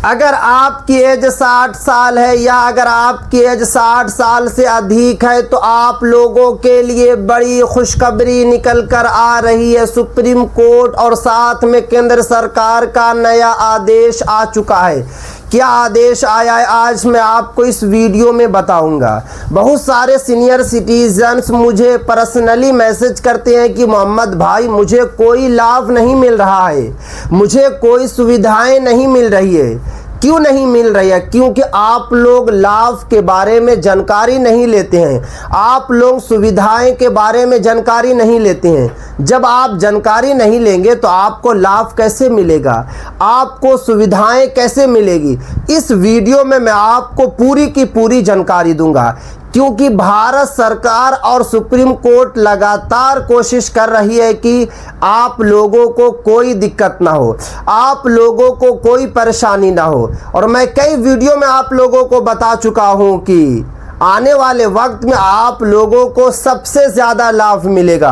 अगर आपकी एज 60 साल है या अगर आपकी एज 60 साल से अधिक है तो आप लोगों के लिए बड़ी खुशखबरी निकल कर आ रही है। सुप्रीम कोर्ट और साथ में केंद्र सरकार का नया आदेश आ चुका है। क्या आदेश आया है आज मैं आपको इस वीडियो में बताऊंगा। बहुत सारे सीनियर सिटीजन्स मुझे पर्सनली मैसेज करते हैं कि मोहम्मद भाई मुझे कोई लाभ नहीं मिल रहा है, मुझे कोई सुविधाएं नहीं मिल रही है। क्यों नहीं मिल रही है? क्योंकि आप लोग लाभ के बारे में जानकारी नहीं लेते हैं, आप लोग सुविधाएं के बारे में जानकारी नहीं लेते हैं। जब आप जानकारी नहीं लेंगे तो आपको लाभ कैसे मिलेगा, आपको सुविधाएं कैसे मिलेगी? इस वीडियो में मैं आपको पूरी की पूरी जानकारी दूंगा, क्योंकि भारत सरकार और सुप्रीम कोर्ट लगातार कोशिश कर रही है कि आप लोगों को कोई दिक्कत ना हो, आप लोगों को कोई परेशानी ना हो। और मैं कई वीडियो में आप लोगों को बता चुका हूं कि आने वाले वक्त में आप लोगों को सबसे ज़्यादा लाभ मिलेगा,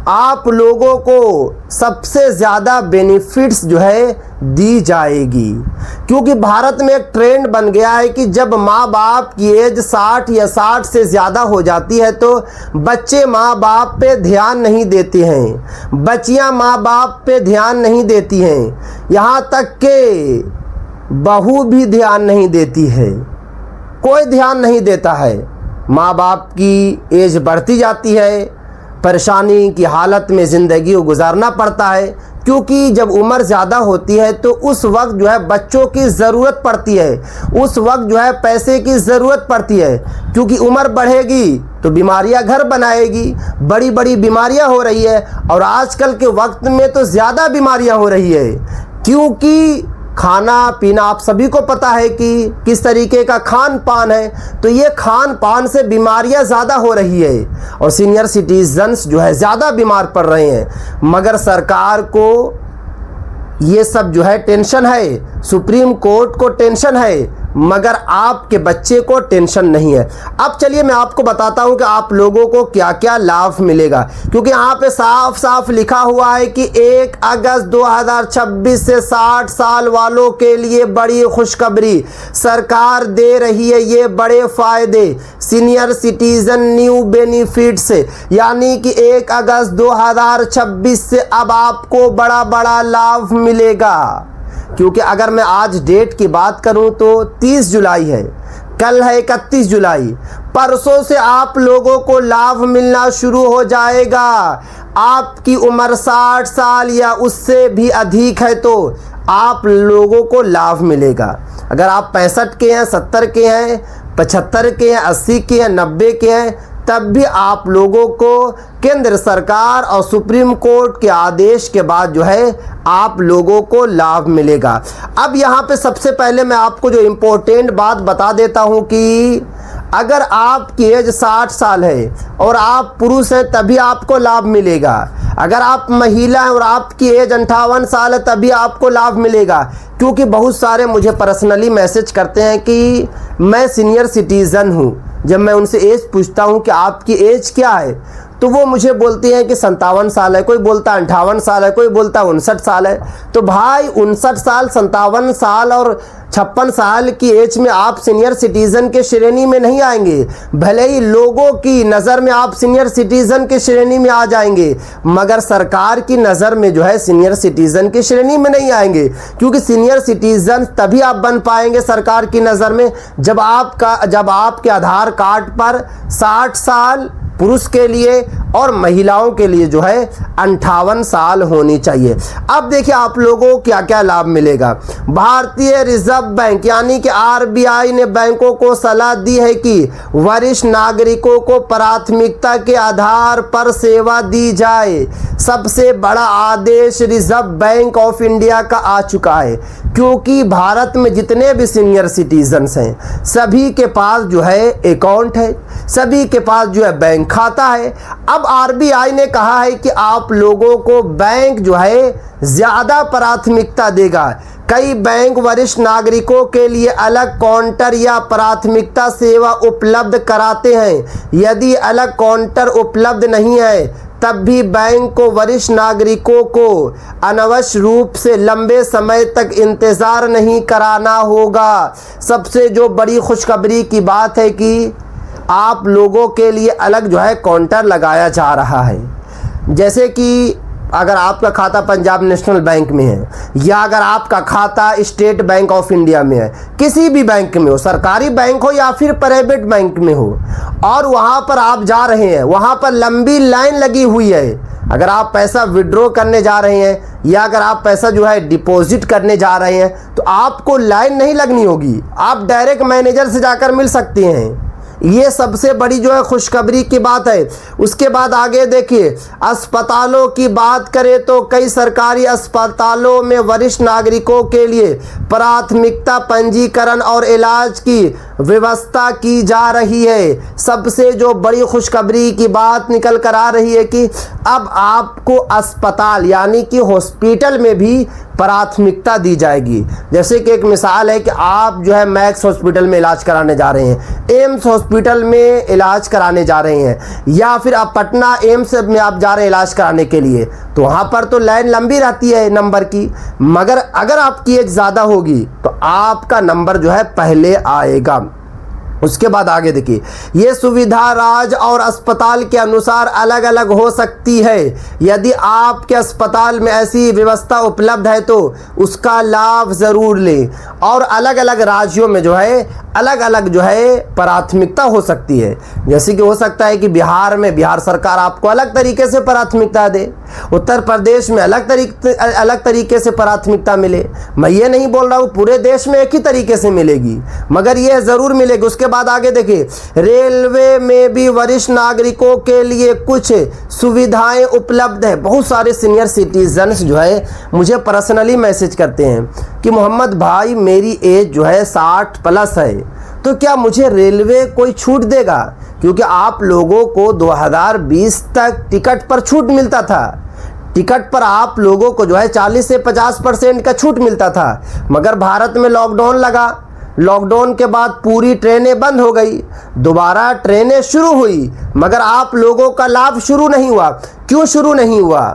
आप लोगों को सबसे ज़्यादा बेनिफिट्स जो है दी जाएगी। क्योंकि भारत में एक ट्रेंड बन गया है कि जब माँ बाप की एज 60 या 60 से ज़्यादा हो जाती है तो बच्चे माँ बाप पे ध्यान नहीं देते हैं, बच्चियाँ माँ बाप पे ध्यान नहीं देती हैं, यहाँ तक के बहू भी ध्यान नहीं देती है, कोई ध्यान नहीं देता है। माँ बाप की एज बढ़ती जाती है, परेशानी की हालत में ज़िंदगी को गुजारना पड़ता है। क्योंकि जब उम्र ज़्यादा होती है तो उस वक्त जो है बच्चों की ज़रूरत पड़ती है, उस वक्त जो है पैसे की ज़रूरत पड़ती है। क्योंकि उम्र बढ़ेगी तो बीमारियां घर बनाएगी, बड़ी बड़ी बीमारियां हो रही है और आजकल के वक्त में तो ज़्यादा बीमारियां हो रही है। क्योंकि खाना पीना आप सभी को पता है कि किस तरीके का खान पान है, तो ये खान पान से बीमारियां ज़्यादा हो रही है और सीनियर सिटीजन्स जो है ज़्यादा बीमार पड़ रहे हैं। मगर सरकार को ये सब जो है टेंशन है, सुप्रीम कोर्ट को टेंशन है, मगर आपके बच्चे को टेंशन नहीं है। अब चलिए मैं आपको बताता हूं कि आप लोगों को क्या क्या लाभ मिलेगा। क्योंकि यहाँ पे साफ साफ लिखा हुआ है कि 1 अगस्त 2026 से 60 साल वालों के लिए बड़ी खुशखबरी सरकार दे रही है, ये बड़े फायदे। सीनियर सिटीजन न्यू बेनिफिट्स, यानी कि 1 अगस्त 2026 से अब आपको बड़ा बड़ा लाभ मिलेगा। क्योंकि अगर मैं आज डेट की बात करूं तो 30 जुलाई है, कल है 31 जुलाई, परसों से आप लोगों को लाभ मिलना शुरू हो जाएगा। आपकी उम्र 60 साल या उससे भी अधिक है तो आप लोगों को लाभ मिलेगा। अगर आप 65 के हैं, 70 के हैं, 75 के हैं, 80 के हैं, 90 के हैं, तब भी आप लोगों को केंद्र सरकार और सुप्रीम कोर्ट के आदेश के बाद जो है आप लोगों को लाभ मिलेगा। अब यहाँ पे सबसे पहले मैं आपको जो इम्पोर्टेंट बात बता देता हूँ कि अगर आपकी एज 60 साल है और आप पुरुष हैं तभी आपको लाभ मिलेगा। अगर आप महिला हैं और आपकी एज 58 साल है तभी आपको लाभ मिलेगा। क्योंकि बहुत सारे मुझे पर्सनली मैसेज करते हैं कि मैं सीनियर सिटीज़न हूँ, जब मैं उनसे एज पूछता हूँ कि आपकी एज क्या है तो वो मुझे बोलते हैं कि 57 साल है, कोई बोलता है 58 साल है, कोई बोलता है 59 साल है। तो भाई 59 साल, 57 साल और 56 साल की एज में आप सीनियर सिटीज़न के श्रेणी में नहीं आएंगे। भले ही लोगों की नज़र में आप सीनियर सिटीज़न के श्रेणी में आ जाएंगे, मगर सरकार की नज़र में जो है सीनियर सिटीज़न की श्रेणी में नहीं आएंगे। क्योंकि सीनियर सिटीज़न तभी आप बन पाएंगे सरकार की नज़र में जब आपके आधार कार्ड पर 60 साल पुरुष के लिए और महिलाओं के लिए जो है 58 साल होनी चाहिए। अब देखिए आप लोगों को क्या क्या लाभ मिलेगा। भारतीय रिजर्व बैंक यानी कि आरबीआई ने बैंकों को सलाह दी है कि वरिष्ठ नागरिकों को प्राथमिकता के आधार पर सेवा दी जाए। सबसे बड़ा आदेश रिजर्व बैंक ऑफ इंडिया का आ चुका है। क्योंकि भारत में जितने भी सीनियर सिटीजन्स हैं सभी के पास जो है अकाउंट है, सभी के पास जो है बैंक खाता है। अब आरबीआई ने कहा है कि आप लोगों को बैंक जो है ज़्यादा प्राथमिकता देगा। कई बैंक वरिष्ठ नागरिकों के लिए अलग काउंटर या प्राथमिकता सेवा उपलब्ध कराते हैं। यदि अलग काउंटर उपलब्ध नहीं है तब भी बैंक को वरिष्ठ नागरिकों को अनावश्यक रूप से लंबे समय तक इंतज़ार नहीं कराना होगा। सबसे जो बड़ी खुशखबरी की बात है कि आप लोगों के लिए अलग जो है काउंटर लगाया जा रहा है। जैसे कि अगर आपका खाता पंजाब नेशनल बैंक में है या अगर आपका खाता स्टेट बैंक ऑफ इंडिया में है, किसी भी बैंक में हो, सरकारी बैंक हो या फिर प्राइवेट बैंक में हो, और वहाँ पर आप जा रहे हैं, वहाँ पर लंबी लाइन लगी हुई है। अगर आप पैसा विड्रॉ करने जा रहे हैं या अगर आप पैसा जो है डिपॉजिट करने जा रहे हैं तो आपको लाइन नहीं लगनी होगी, आप डायरेक्ट मैनेजर से जाकर मिल सकते हैं। ये सबसे बड़ी जो है खुशखबरी की बात है। उसके बाद आगे देखिए, अस्पतालों की बात करें तो कई सरकारी अस्पतालों में वरिष्ठ नागरिकों के लिए प्राथमिकता पंजीकरण और इलाज की व्यवस्था की जा रही है। सबसे जो बड़ी खुशखबरी की बात निकल कर आ रही है कि अब आपको अस्पताल यानी कि हॉस्पिटल में भी प्राथमिकता दी जाएगी। जैसे कि एक मिसाल है कि आप जो है मैक्स हॉस्पिटल में इलाज कराने जा रहे हैं, एम्स हॉस्पिटल में इलाज कराने जा रहे हैं, या फिर आप पटना एम्स में आप जा रहे हैं इलाज कराने के लिए, तो वहाँ पर तो लाइन लंबी रहती है नंबर की, मगर अगर आपकी एज ज़्यादा होगी तो आपका नंबर जो है पहले आएगा। उसके बाद आगे देखिए, ये सुविधा राज्य और अस्पताल के अनुसार अलग अलग हो सकती है। यदि आपके अस्पताल में ऐसी व्यवस्था उपलब्ध है तो उसका लाभ ज़रूर लें। और अलग अलग राज्यों में जो है अलग अलग जो है प्राथमिकता हो सकती है। जैसे कि हो सकता है कि बिहार में बिहार सरकार आपको अलग तरीके से प्राथमिकता दे, उत्तर प्रदेश में अलग तरीके से प्राथमिकता मिले। मैं ये नहीं बोल रहा हूँ पूरे देश में एक ही तरीके से मिलेगी, मगर यह ज़रूर मिलेगी। उसके बाद आगे देखिए, रेलवे में भी वरिष्ठ नागरिकों के लिए कुछ सुविधाएं उपलब्ध है। बहुत सारे सीनियर सिटीजन्स जो है मुझे पर्सनली मैसेज करते हैं कि मोहम्मद भाई मेरी एज जो है 60 प्लस है, तो क्या मुझे रेलवे कोई छूट देगा? क्योंकि आप लोगों को 2020 तक टिकट पर छूट मिलता था, टिकट पर आप लोगों को जो है 40 से 50% का छूट मिलता था, मगर भारत में लॉकडाउन लगा। लॉकडाउन के बाद पूरी ट्रेनें बंद हो गई, दोबारा ट्रेनें शुरू हुई, मगर आप लोगों का लाभ शुरू नहीं हुआ। क्यों शुरू नहीं हुआ?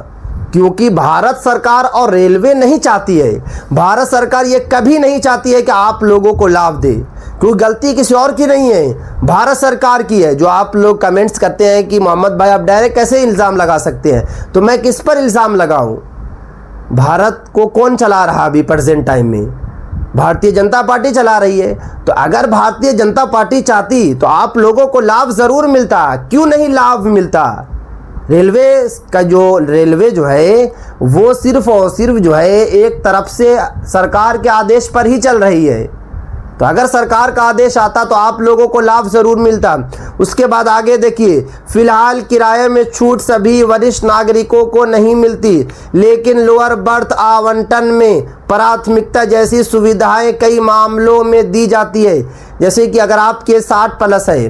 क्योंकि भारत सरकार और रेलवे नहीं चाहती है, भारत सरकार ये कभी नहीं चाहती है कि आप लोगों को लाभ दे, क्योंकि गलती किसी और की नहीं है, भारत सरकार की है। जो आप लोग कमेंट्स करते हैं कि मोहम्मद भाई आप डायरेक्ट कैसे इल्ज़ाम लगा सकते हैं, तो मैं किस पर इल्ज़ाम लगाऊं? भारत को कौन चला रहा अभी प्रेजेंट टाइम में? भारतीय जनता पार्टी चला रही है। तो अगर भारतीय जनता पार्टी चाहती तो आप लोगों को लाभ ज़रूर मिलता। क्यों नहीं लाभ मिलता? रेलवे जो है वो सिर्फ और सिर्फ जो है एक तरफ से सरकार के आदेश पर ही चल रही है। तो अगर सरकार का आदेश आता तो आप लोगों को लाभ ज़रूर मिलता। उसके बाद आगे देखिए, फिलहाल किराए में छूट सभी वरिष्ठ नागरिकों को नहीं मिलती, लेकिन लोअर बर्थ आवंटन में प्राथमिकता जैसी सुविधाएं कई मामलों में दी जाती है। जैसे कि अगर आपके 60 प्लस है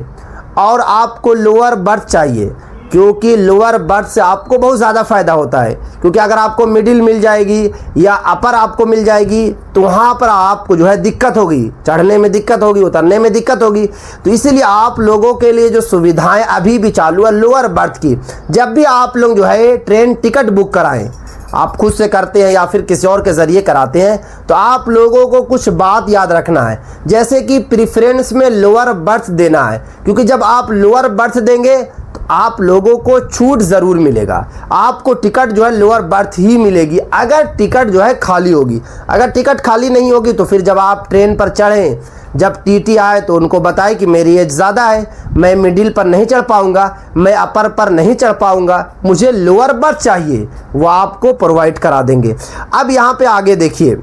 और आपको लोअर बर्थ चाहिए, क्योंकि लोअर बर्थ से आपको बहुत ज़्यादा फ़ायदा होता है, क्योंकि अगर आपको मिडिल मिल जाएगी या अपर आपको मिल जाएगी तो वहाँ पर आपको जो है दिक्कत होगी, चढ़ने में दिक्कत होगी, उतरने में दिक्कत होगी। तो इसीलिए आप लोगों के लिए जो सुविधाएं अभी भी चालू है लोअर बर्थ की, जब भी आप लोग जो है ट्रेन टिकट बुक कराएं, आप खुद से करते हैं या फिर किसी और के ज़रिए कराते हैं, तो आप लोगों को कुछ बात याद रखना है। जैसे कि प्रेफरेंस में लोअर बर्थ देना है, क्योंकि जब आप लोअर बर्थ देंगे तो आप लोगों को छूट ज़रूर मिलेगा। आपको टिकट जो है लोअर बर्थ ही मिलेगी अगर टिकट जो है खाली होगी। अगर टिकट खाली नहीं होगी तो फिर जब आप ट्रेन पर चढ़ें, जब टीटी आए तो उनको बताए कि मेरी एज ज़्यादा है, मैं मिडिल पर नहीं चढ़ पाऊँगा, मैं अपर पर नहीं चढ़ पाऊँगा, मुझे लोअर बर्थ चाहिए, वो आपको प्रोवाइड करा देंगे। अब यहाँ पे आगे देखिए,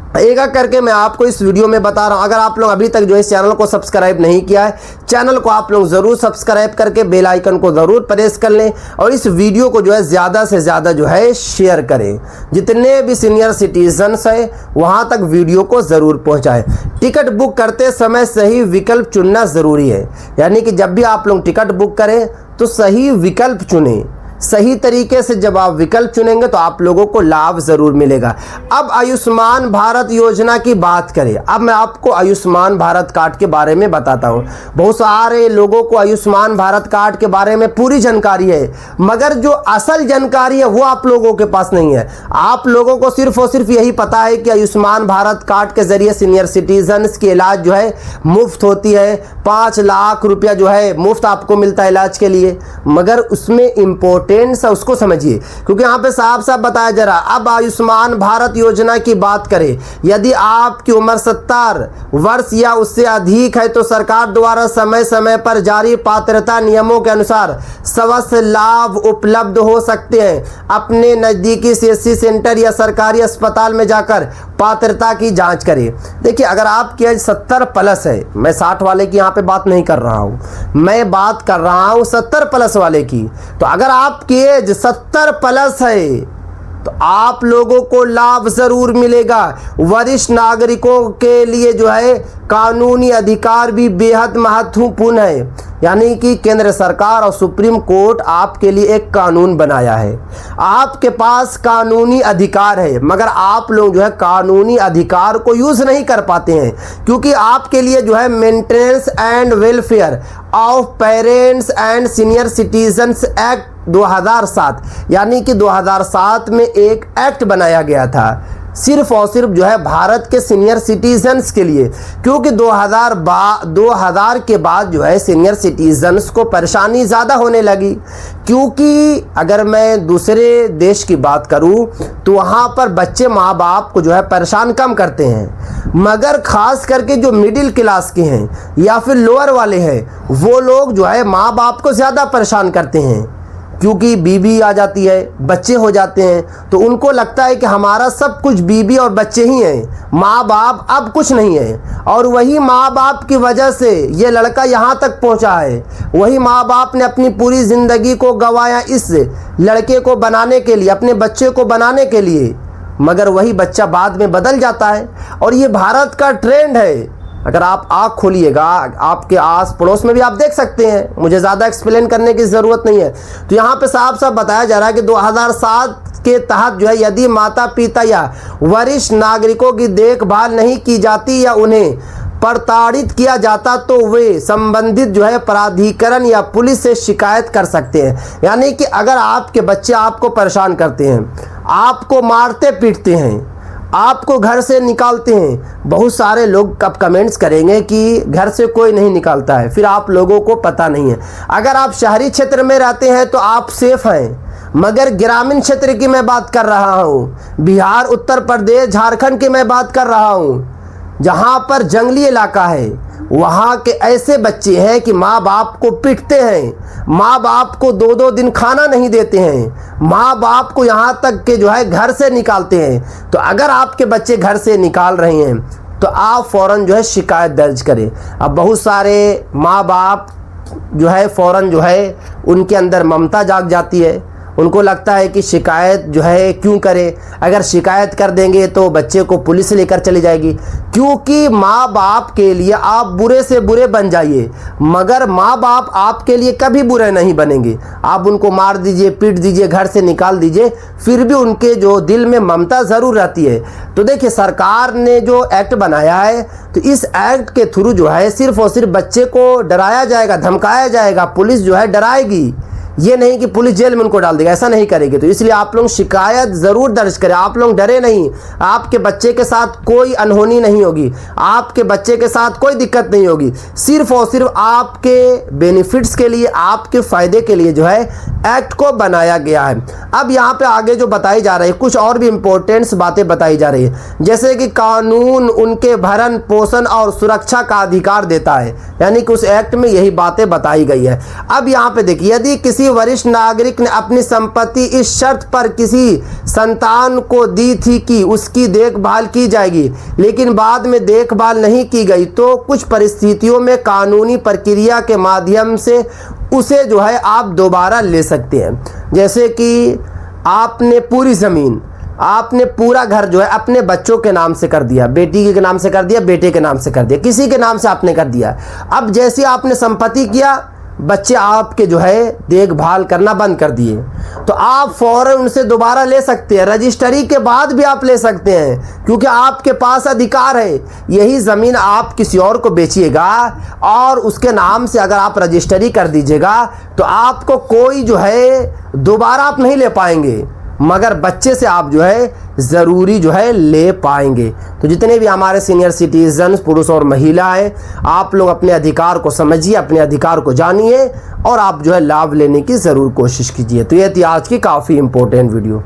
एक एक करके मैं आपको इस वीडियो में बता रहा हूँ। अगर आप लोग अभी तक जो इस चैनल को सब्सक्राइब नहीं किया है, चैनल को आप लोग ज़रूर सब्सक्राइब करके बेल आइकन को ज़रूर प्रेस कर लें और इस वीडियो को जो है ज़्यादा से ज़्यादा जो है शेयर करें। जितने भी सीनियर सिटीजन्स हैं वहाँ तक वीडियो को ज़रूर पहुँचाएँ। टिकट बुक करते समय सही विकल्प चुनना ज़रूरी है, यानी कि जब भी आप लोग टिकट बुक करें तो सही विकल्प चुनें। सही तरीके से जब आप विकल्प चुनेंगे तो आप लोगों को लाभ ज़रूर मिलेगा। अब आयुष्मान भारत योजना की बात करें, अब मैं आपको आयुष्मान भारत कार्ड के बारे में बताता हूँ। बहुत सारे लोगों को आयुष्मान भारत कार्ड के बारे में पूरी जानकारी है, मगर जो असल जानकारी है वो आप लोगों के पास नहीं है। आप लोगों को सिर्फ और सिर्फ यही पता है कि आयुष्मान भारत कार्ड के जरिए सीनियर सिटीजन्स की इलाज जो है मुफ्त होती है, 5 लाख रुपया जो है मुफ्त आपको मिलता है इलाज के लिए, मगर उसमें इंपॉर्टेंस है उसको समझिए, क्योंकि यहाँ पे साफ साफ बताया जा रहा। अब आयुष्मान भारत योजना की बात करें, यदि आपकी उम्र 70 वर्ष या उससे अधिक है तो सरकार द्वारा समय समय पर जारी पात्रता नियमों के अनुसार स्वास्थ्य लाभ उपलब्ध हो सकते हैं। अपने नज़दीकी CSC सेंटर या सरकारी अस्पताल में जाकर पात्रता की जांच करें। देखिए, अगर आपकी एज 70 प्लस है, मैं 60 वाले की यहाँ पे बात नहीं कर रहा हूँ, मैं बात कर रहा हूँ 70 प्लस वाले की। तो अगर आपकी एज 70 प्लस है तो आप लोगों को लाभ ज़रूर मिलेगा। वरिष्ठ नागरिकों के लिए जो है कानूनी अधिकार भी बेहद महत्वपूर्ण है, यानी कि केंद्र सरकार और सुप्रीम कोर्ट आपके लिए एक कानून बनाया है। आपके पास कानूनी अधिकार है, मगर आप लोग जो है कानूनी अधिकार को यूज़ नहीं कर पाते हैं, क्योंकि आपके लिए जो है maintenance and welfare of parents and senior citizens act 2007, यानी कि 2007 में एक एक्ट बनाया गया था सिर्फ और सिर्फ जो है भारत के सीनियर सिटीजन्स के लिए, क्योंकि 2000 के बाद जो है सीनियर सिटीजन्स को परेशानी ज़्यादा होने लगी। क्योंकि अगर मैं दूसरे देश की बात करूं तो वहाँ पर बच्चे माँ बाप को जो है परेशान कम करते हैं, मगर ख़ास करके जो मिडिल क्लास के हैं या फिर लोअर वाले हैं वो लोग जो है माँ बाप को ज़्यादा परेशान करते हैं, क्योंकि बीबी आ जाती है, बच्चे हो जाते हैं, तो उनको लगता है कि हमारा सब कुछ बीबी और बच्चे ही हैं, माँ बाप अब कुछ नहीं है। और वही माँ बाप की वजह से ये लड़का यहाँ तक पहुँचा है, वही माँ बाप ने अपनी पूरी ज़िंदगी को गंवाया इस लड़के को बनाने के लिए, अपने बच्चे को बनाने के लिए, मगर वही बच्चा बाद में बदल जाता है। और ये भारत का ट्रेंड है। अगर आप आँख खोलिएगा, आपके आस पड़ोस में भी आप देख सकते हैं, मुझे ज़्यादा एक्सप्लेन करने की ज़रूरत नहीं है। तो यहाँ पे साफ साफ बताया जा रहा है कि 2007 के तहत जो है यदि माता पिता या वरिष्ठ नागरिकों की देखभाल नहीं की जाती या उन्हें प्रताड़ित किया जाता तो वे संबंधित जो है प्राधिकरण या पुलिस से शिकायत कर सकते हैं। यानी कि अगर आपके बच्चे आपको परेशान करते हैं, आपको मारते पीटते हैं, आपको घर से निकालते हैं, बहुत सारे लोग कब कमेंट्स करेंगे कि घर से कोई नहीं निकालता है, फिर आप लोगों को पता नहीं है। अगर आप शहरी क्षेत्र में रहते हैं तो आप सेफ हैं, मगर ग्रामीण क्षेत्र की मैं बात कर रहा हूँ, बिहार, उत्तर प्रदेश, झारखंड की मैं बात कर रहा हूँ, जहाँ पर जंगली इलाका है, वहाँ के ऐसे बच्चे हैं कि माँ बाप को पीटते हैं, माँ बाप को 2-2 दिन खाना नहीं देते हैं, माँ बाप को यहाँ तक के जो है घर से निकालते हैं। तो अगर आपके बच्चे घर से निकाल रहे हैं तो आप फ़ौरन जो है शिकायत दर्ज करें। अब बहुत सारे माँ बाप जो है फ़ौरन जो है उनके अंदर ममता जाग जाती है, उनको लगता है कि शिकायत जो है क्यों करें, अगर शिकायत कर देंगे तो बच्चे को पुलिस लेकर चली जाएगी। क्योंकि माँ बाप के लिए आप बुरे से बुरे बन जाइए, मगर माँ बाप आपके लिए कभी बुरे नहीं बनेंगे। आप उनको मार दीजिए, पीट दीजिए, घर से निकाल दीजिए, फिर भी उनके जो दिल में ममता ज़रूर रहती है। तो देखिए, सरकार ने जो एक्ट बनाया है, तो इस एक्ट के थ्रू जो है सिर्फ और सिर्फ बच्चे को डराया जाएगा, धमकाया जाएगा, पुलिस जो है डराएगी। ये नहीं कि पुलिस जेल में उनको डाल देगा, ऐसा नहीं करेगी। तो इसलिए आप लोग शिकायत ज़रूर दर्ज करें, आप लोग डरे नहीं। आपके बच्चे के साथ कोई अनहोनी नहीं होगी, आपके बच्चे के साथ कोई दिक्कत नहीं होगी, सिर्फ और सिर्फ आपके बेनिफिट्स के लिए, आपके फ़ायदे के लिए जो है एक्ट को बनाया गया है। अब यहाँ पे आगे जो बताई जा रही है, कुछ और भी इम्पोर्टेंट्स बातें बताई जा रही है, जैसे कि कानून उनके भरण पोषण और सुरक्षा का अधिकार देता है, यानी कि उस एक्ट में यही बातें बताई गई है। अब यहाँ पे देखिए, यदि किसी वरिष्ठ नागरिक ने अपनी संपत्ति इस शर्त पर किसी संतान को दी थी कि उसकी देखभाल की जाएगी, लेकिन बाद में देखभाल नहीं की गई, तो कुछ परिस्थितियों में कानूनी प्रक्रिया के माध्यम से उसे जो है आप दोबारा ले सकते हैं। जैसे कि आपने पूरी ज़मीन, आपने पूरा घर जो है अपने बच्चों के नाम से कर दिया, बेटी के नाम से कर दिया, बेटे के नाम से कर दिया, किसी के नाम से आपने कर दिया। अब जैसे आपने संपत्ति किया, बच्चे आपके जो है देखभाल करना बंद कर दिए, तो आप फ़ौरन उनसे दोबारा ले सकते हैं। रजिस्ट्री के बाद भी आप ले सकते हैं, क्योंकि आपके पास अधिकार है। यही ज़मीन आप किसी और को बेचिएगा और उसके नाम से अगर आप रजिस्ट्री कर दीजिएगा तो आपको कोई जो है दोबारा आप नहीं ले पाएंगे, मगर बच्चे से आप जो है ज़रूरी जो है ले पाएंगे। तो जितने भी हमारे सीनियर सिटीजन्स, पुरुष और महिलाएं, आप लोग अपने अधिकार को समझिए, अपने अधिकार को जानिए और आप जो है लाभ लेने की ज़रूर कोशिश कीजिए। तो ये थी आज की काफ़ी इम्पोर्टेंट वीडियो।